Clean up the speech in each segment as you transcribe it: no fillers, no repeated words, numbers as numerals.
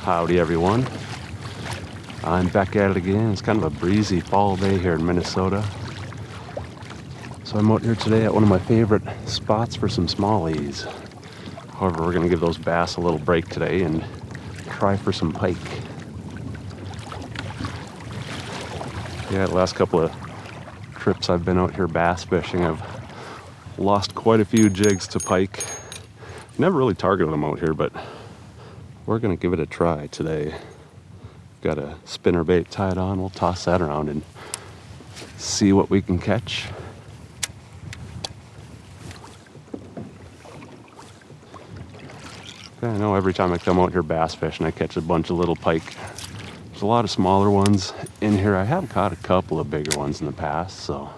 Howdy everyone. I'm back at it again. It's kind of a breezy fall day here in Minnesota. So I'm out here today at one of my favorite spots for some smallies. However, we're going to give those bass a little break today and try for some pike. Yeah, the last couple of trips I've been out here bass fishing, I've lost quite a few jigs to pike. Never really targeted them out here, but we're going to give it a try today. Got a spinner bait tied on. We'll toss that around and see what we can catch. I know every time I come out here bass fishing, I catch a bunch of little pike. There's a lot of smaller ones in here. I have caught a couple of bigger ones in the past, so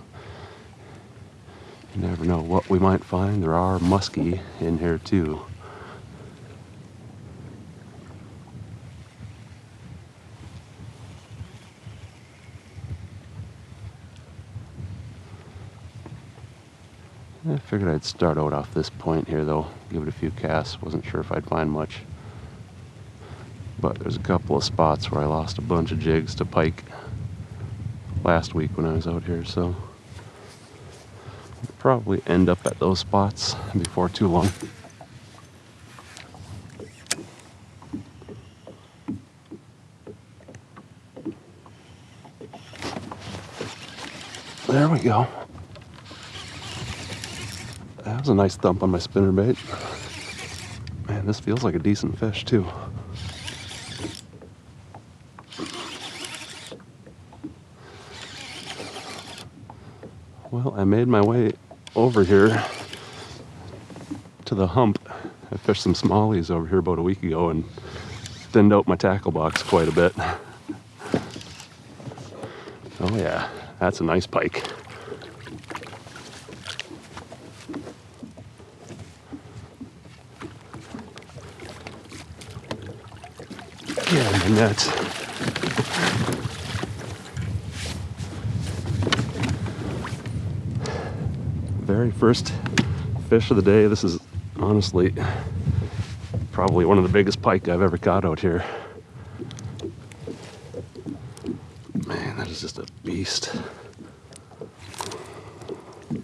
you never know what we might find. There are muskie in here too. I figured I'd start out off this point here though, give it a few casts. Wasn't sure if I'd find much. But there's a couple of spots where I lost a bunch of jigs to pike last week when I was out here, so I'll probably end up at those spots before too long. There we go. That was a nice thump on my spinnerbait. Man, this feels like a decent fish too. Well, I made my way over here to the hump. I fished some smallies over here about a week ago and thinned out my tackle box quite a bit. Oh yeah, that's a nice pike. Get in the net. Very first fish of the day. This is honestly probably one of the biggest pike I've ever caught out here. Man, that is just a beast. I'm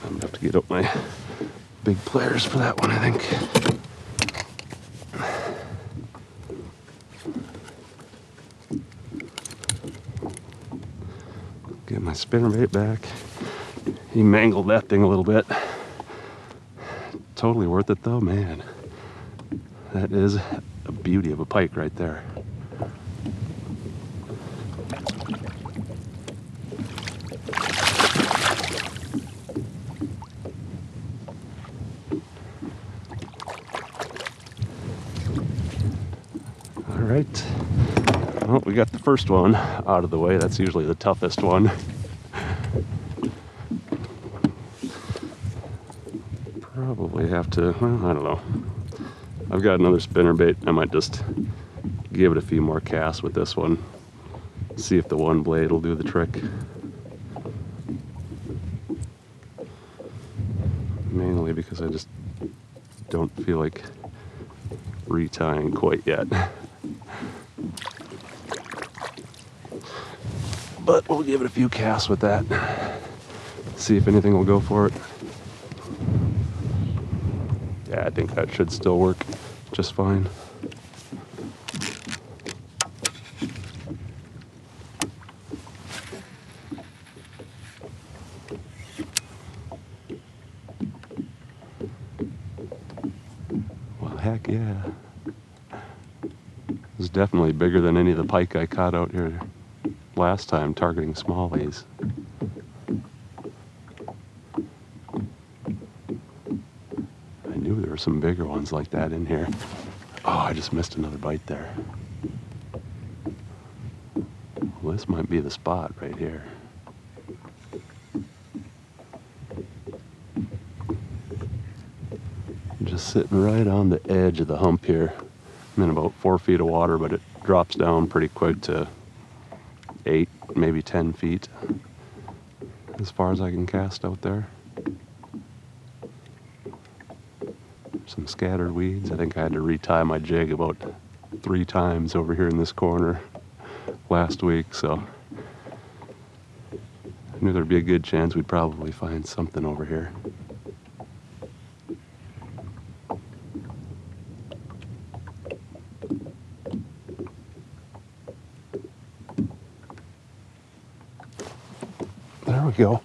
gonna have to get out my big pliers for that one, I think. Get my spinnerbait back. He mangled that thing a little bit. Totally worth it though, man. That is a beauty of a pike right there. All right. Well, we got the first one out of the way. That's usually the toughest one. Probably have to, well, I don't know. I've got another spinnerbait. I might just give it a few more casts with this one. See if the one blade will do the trick. Mainly because I just don't feel like retying quite yet. But we'll give it a few casts with that. See if anything will go for it. Yeah, I think that should still work just fine. Well, heck yeah. It's definitely bigger than any of the pike I caught out here last time targeting smallies. I knew there were some bigger ones like that in here. Oh, I just missed another bite there. Well, this might be the spot right here. I'm just sitting right on the edge of the hump here. I'm in about 4 feet of water, but it drops down pretty quick to 8, maybe 10 feet as far as I can cast out there. Some scattered weeds. I think I had to retie my jig about 3 times over here in this corner last week, so I knew there'd be a good chance we'd probably find something over here. There we go.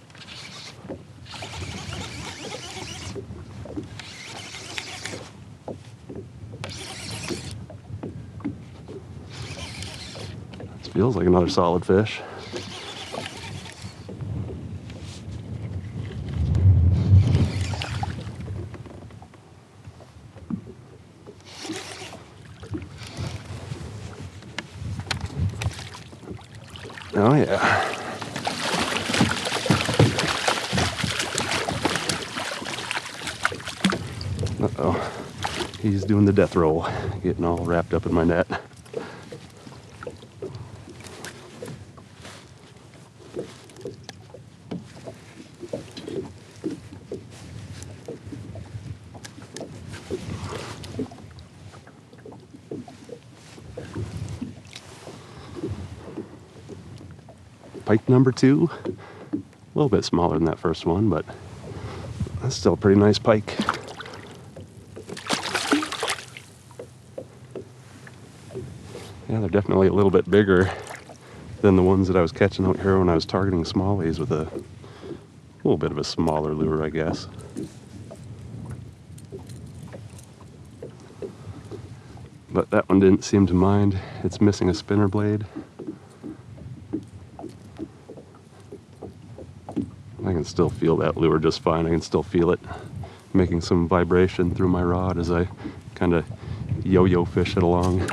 This feels like another solid fish. Oh yeah. Uh-oh. He's doing the death roll, getting all wrapped up in my net. Pike number 2, a little bit smaller than that first one, but that's still a pretty nice pike. Yeah, they're definitely a little bit bigger than the ones that I was catching out here when I was targeting smallies with a little bit of a smaller lure, I guess. But that one didn't seem to mind. It's missing a spinner blade. I can still feel that lure just fine. I can still feel it making some vibration through my rod as I kind of yo-yo fish it along.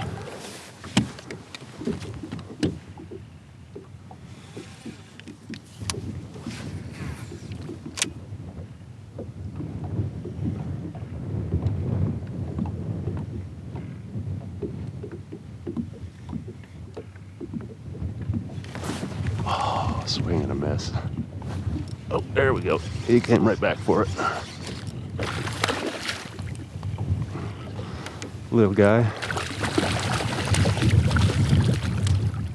Oh, swing and a miss. Oh, there we go. He came right back for it. Little guy.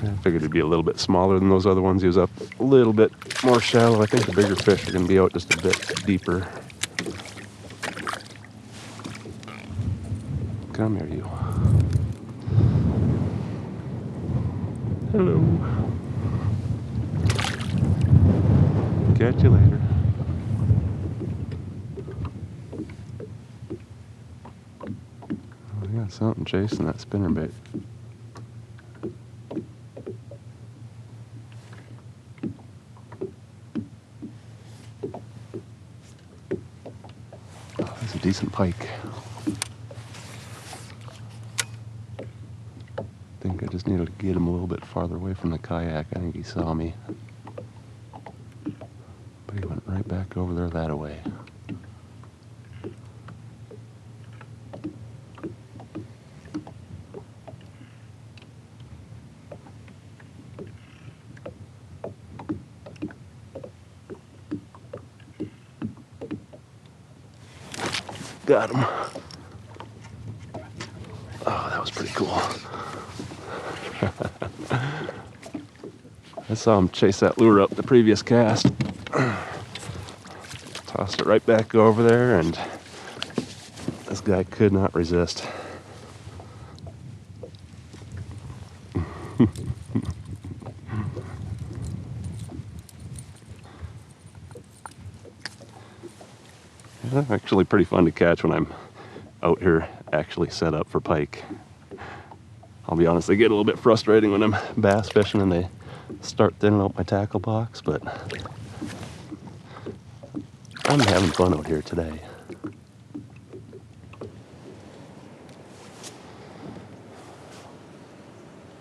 I figured he'd be a little bit smaller than those other ones. He was up a little bit more shallow. I think the bigger fish are going to be out just a bit deeper. Come here, you. Hello. Catch you later. Oh, I got something chasing that spinnerbait. Oh, that's a decent pike. I think I just needed to get him a little bit farther away from the kayak. I think he saw me. But he went right back over there that way. Got him. Oh, that was pretty cool. I saw him chase that lure up the previous cast. Tossed it right back over there, and this guy could not resist. They're actually pretty fun to catch when I'm out here actually set up for pike. I'll be honest, they get a little bit frustrating when I'm bass fishing and they start thinning out my tackle box, but I'm having fun out here today.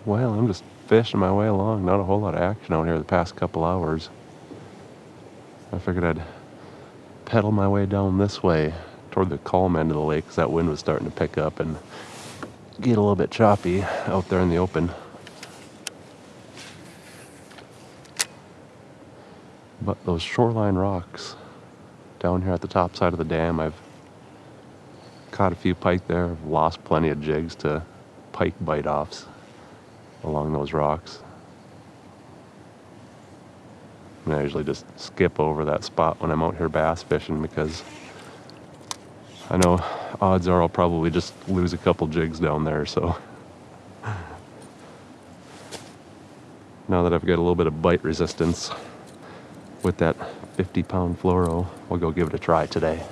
Well, I'm just fishing my way along. Not a whole lot of action out here the past couple hours. I figured I'd pedal my way down this way toward the calm end of the lake because that wind was starting to pick up and get a little bit choppy out there in the open. But those shoreline rocks down here at the top side of the dam, I've caught a few pike there. I've lost plenty of jigs to pike bite-offs along those rocks. And I usually just skip over that spot when I'm out here bass fishing because I know odds are I'll probably just lose a couple jigs down there, so now that I've got a little bit of bite resistance with that 50-pound fluoro, we'll go give it a try today.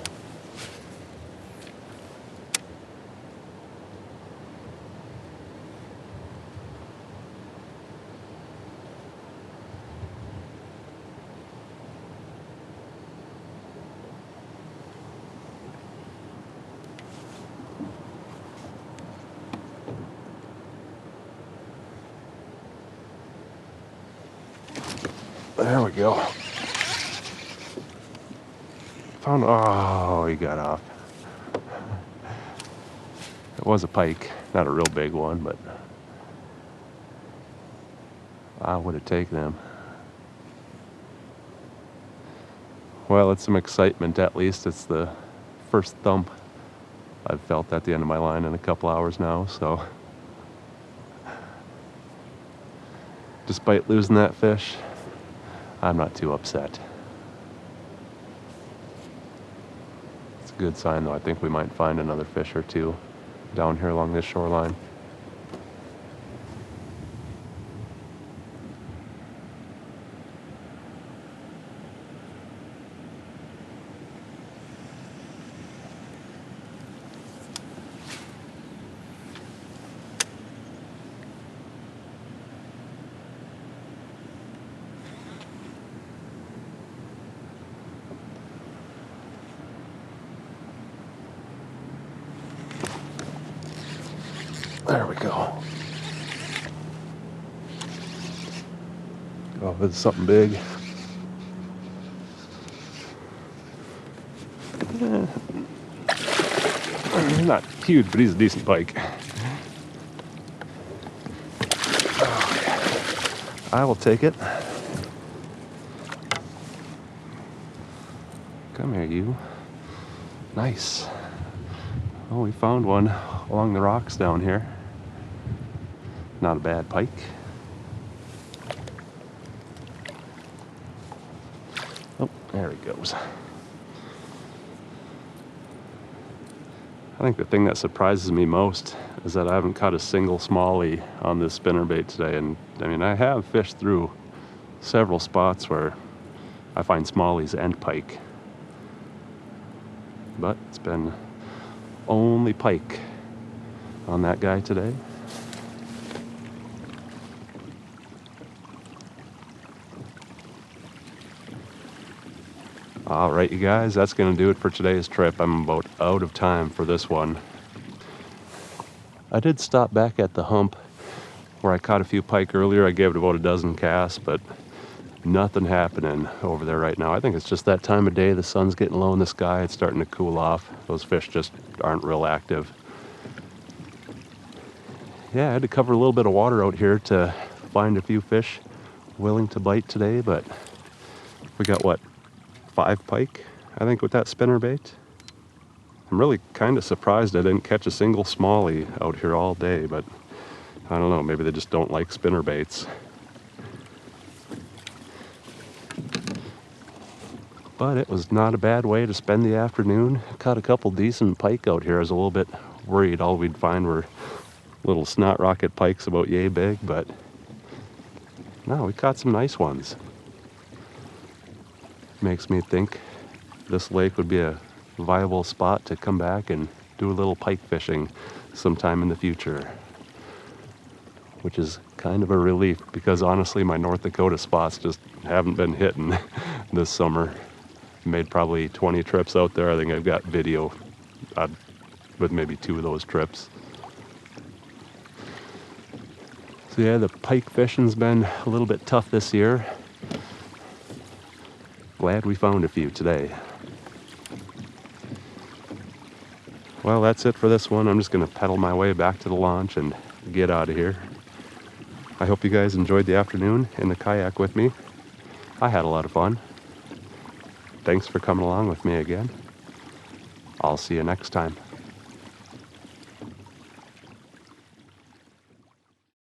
There we go. Found, oh, he got off. It was a pike, not a real big one, but I would have taken him. Well, it's some excitement at least. It's the first thump I've felt at the end of my line in a couple hours now, so despite losing that fish, I'm not too upset. It's a good sign though. I think we might find another fish or two down here along this shoreline. There we go. Oh, this is something big. Not huge, but he's a decent pike. I will take it. Come here, you. Nice. Oh, we found one along the rocks down here. Not a bad pike. Oh, there he goes. I think the thing that surprises me most is that I haven't caught a single smallie on this spinnerbait today. And I mean, I have fished through several spots where I find smallies and pike, but it's been only pike on that guy today. All right, you guys, that's going to do it for today's trip. I'm about out of time for this one. I did stop back at the hump where I caught a few pike earlier. I gave it about a dozen casts, but nothing happening over there right now. I think it's just that time of day. The sun's getting low in the sky. It's starting to cool off. Those fish just aren't real active. Yeah, I had to cover a little bit of water out here to find a few fish willing to bite today, but we got, what, 5 pike, I think, with that spinnerbait. I'm really kind of surprised I didn't catch a single smallie out here all day, but I don't know, maybe they just don't like spinnerbaits. But it was not a bad way to spend the afternoon. Caught a couple decent pike out here. I was a little bit worried all we'd find were little snot rocket pikes about yay big, but no, we caught some nice ones. Makes me think this lake would be a viable spot to come back and do a little pike fishing sometime in the future, which is kind of a relief because honestly my North Dakota spots just haven't been hitting this summer. Made probably 20 trips out there. I think I've got video with maybe 2 of those trips. So yeah, the pike fishing's been a little bit tough this year. Glad we found a few today. Well, that's it for this one. I'm just gonna pedal my way back to the launch and get out of here. I hope you guys enjoyed the afternoon in the kayak with me. I had a lot of fun. Thanks for coming along with me again. I'll see you next time.